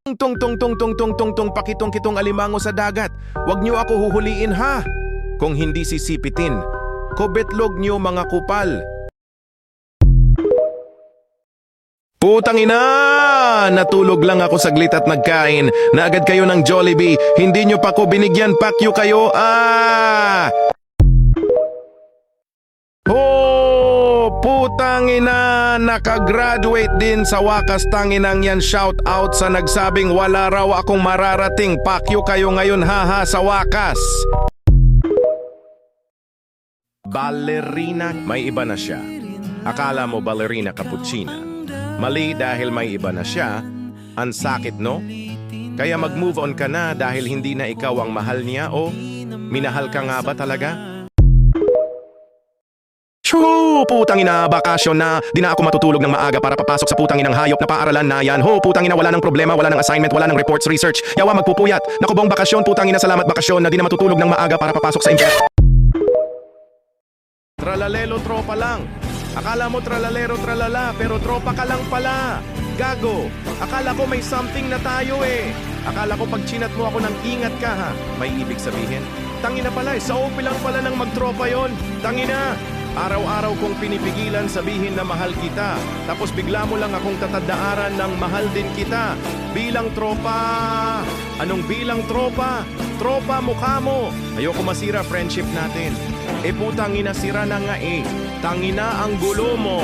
Tung tung tung tung tung tung tung pakitong-kitong alimango sa dagat. Huwag niyo ako huhuliin ha. Kung hindi sisipitin, kobetlog niyo mga kupal. Putang ina! Natulog lang ako saglit at nagkain. Na agad kayo ng Jollibee. Hindi nyo pa ko binigyan. Pakyo kayo. Oh, putang ina, nakagraduate din sa wakas, tanginang yan. Shout out sa nagsabing wala raw akong mararating. Pakyo kayo ngayon haha sa wakas. Ballerina, may iba na siya. Akala mo ballerina cappuccina. Mali dahil may iba na siya. Ang sakit no? Kaya mag-move on ka na dahil hindi na ikaw ang mahal niya o minahal ka nga ba talaga? Shoo! Putang ina, bakasyon na. Di na ako matutulog ng maaga para papasok sa putang inang hayop na paaralan na yan. Ho, putang ina, wala ng problema, wala ng assignment, wala ng reports, research. Yawa, magpupuyat. Naku, buong bakasyon, putang ina, salamat bakasyon na di na matutulog ng maaga para papasok sa impyerno. Tralalelo tropa lang. Akala mo tralalero tralala, pero tropa ka lang pala. Gago, akala ko may something na tayo eh. Akala ko pag chinat mo ako ng ingat ka ha. May ibig sabihin? Tangina pala, sa OP lang pala ng magtropa yon. Tangina! Araw-araw kong pinipigilan sabihin na mahal kita. Tapos bigla mo lang akong tatadaaran ng mahal din kita. Bilang tropa! Anong bilang tropa? Tropa mukha mo! Ayoko masira friendship natin. Putang ina, sira na nga eh. Tangina ang gulo mo.